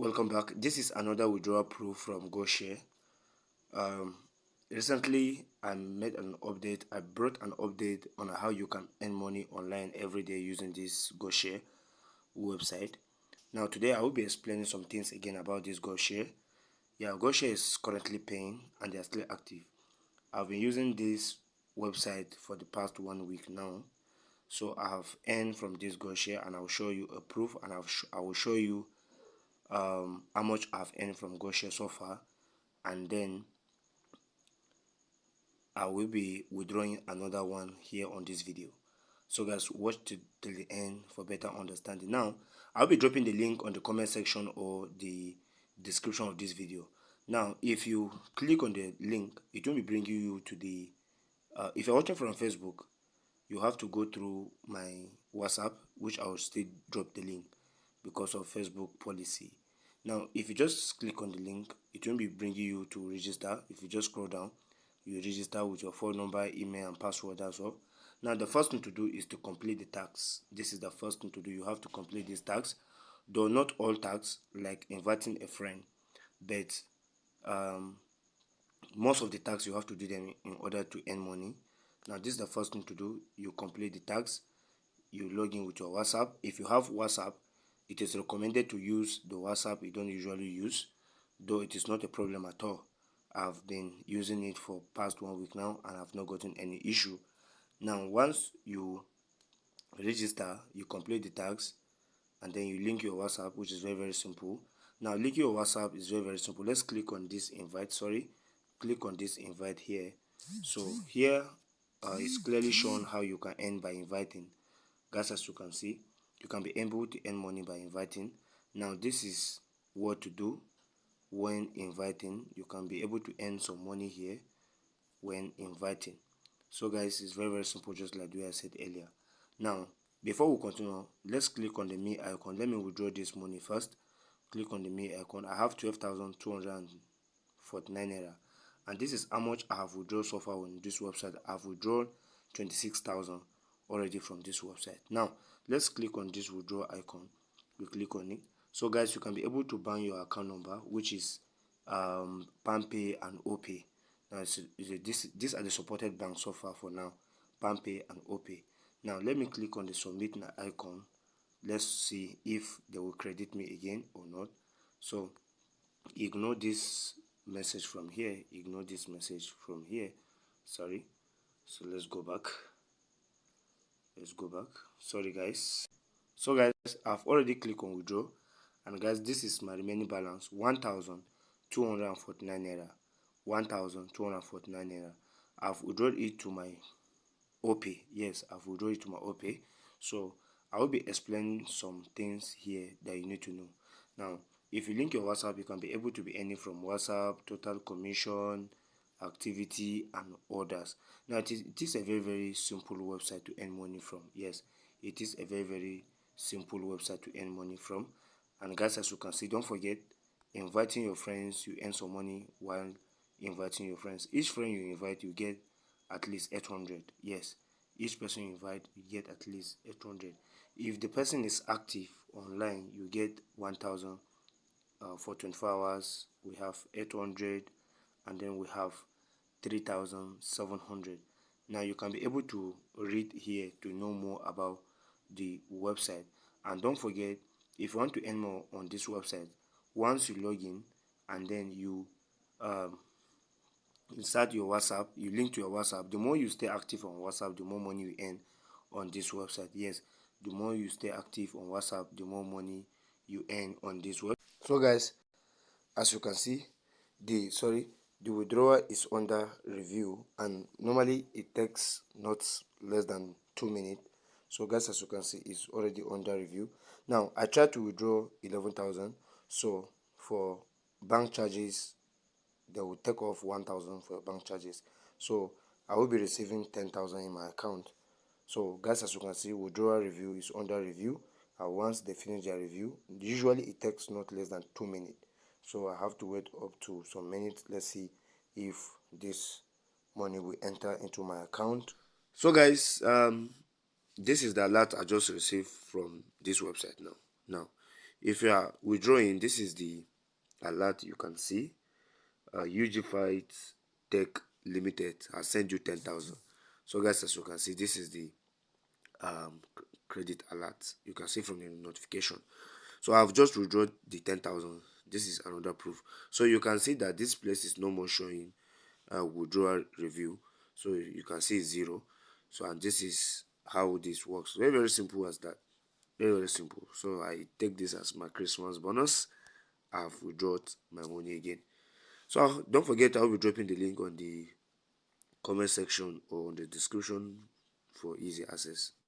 Welcome back. This is another withdrawal proof from Goshare. Um, Recently, I made an update. I brought an update on how you can earn money online every day using this Goshare website. Now, today I will be explaining some things again about this Goshare. Yeah, Goshare is currently paying and they are still active. I've been using this website for the past 1 week now. So I have earned from this Goshare, and I'll show you a proof, and I will show you how much I've earned from Goshare so far, and then I will be withdrawing another one here on this video. So guys, watch till the end for better understanding. Now I'll be dropping the link on the comment section or the description of this video. Now if you click on the link, it will be bringing you to the if you're watching from Facebook, you have to go through my WhatsApp, which I will still drop the link because of Facebook policy. Now if you just click on the link, it won't be bringing you to register. If you just scroll down, you register with your phone number, email and password as well. Now the first thing to do is to complete the tax. This is the first thing to do. You have to complete this tax, though not all tax, like inviting a friend, but most of the tax you have to do them in order to earn money. Now this is the first thing to do. You complete the tax, you log in with your WhatsApp. If you have WhatsApp, it is recommended to use the WhatsApp you don't usually use, though it is not a problem at all. I've been using it for past 1 week now and I've not gotten any issue. Now once you register, you complete the tax, and then you link your WhatsApp, which is very simple. Now linking your WhatsApp is very simple. Let's click on this invite. Click on this invite here. So here it's clearly shown how you can earn by inviting. Guys, as you can see, you can be able to earn money by inviting. Now this is what to do when inviting. You can be able to earn some money here when inviting. So guys, it's very simple, just like the way I said earlier. Now before we continue, let's click on the me icon. Let me withdraw this money first. Click on the me icon. I have 12,249 naira, and this is how much I have withdrawn so far on this website. I've withdrawn 26,000 already from this website. Now let's click on this withdraw icon. We click on it. So guys, you can be able to ban your account number, which is PalmPay and OPay. Now these are the supported banks so far for now, PalmPay and OPay. Now let me click on the submit now icon. Let's see if they will credit me again or not. So ignore this message from here, ignore this message from here, sorry. So let's go back, sorry guys. So guys, I've already clicked on withdraw, and guys, this is my remaining balance, 1,249 naira. 1,249 naira. I've withdrawn it to my OPay. Yes, I've withdrawn it to my OPay. So I will be explaining some things here that you need to know. Now if you link your WhatsApp, you can be able to be earning from WhatsApp, total commission, activity and others. Now it is a very simple website to earn money from. Yes, it is a very simple website to earn money from. And guys, as you can see, don't forget, inviting your friends, you earn some money while inviting your friends. Each friend you invite, you get at least 800. Yes, each person you invite, you get at least 800. If the person is active online, you get 1,000. For 24 hours we have 800, and then we have 3,700. Now you can be able to read here to know more about the website. And don't forget, if you want to earn more on this website, once you log in and then you insert your WhatsApp, you link to your WhatsApp, the more you stay active on WhatsApp, the more money you earn on this website. Yes, the more you stay active on WhatsApp, the more money you earn on this website. So guys, as you can see, the withdrawal is under review, and normally it takes not less than 2 minutes. So guys, as you can see, it's already under review. Now I tried to withdraw 11,000. So for bank charges, they will take off 1,000 for bank charges. So I will be receiving 10,000 in my account. So guys, as you can see, withdrawal review is under review, and once they finish their review, usually it takes not less than 2 minutes. So I have to wait up to some minutes. Let's see if this money will enter into my account. So guys, this is the alert I just received from this website now. If you are withdrawing, this is the alert you can see. UG Fight Tech Limited has sent you 10,000. So guys, as you can see, this is the credit alert. You can see from the notification. So I've just withdrawn the 10,000. This is another proof. So you can see that this place is no more showing withdrawal review. So you can see 0. So, and this is how this works. Very, very simple as that. Very, very simple. So I take this as my Christmas bonus. I've withdrawn my money again. So don't forget, I'll be dropping the link on the comment section or on the description for easy access.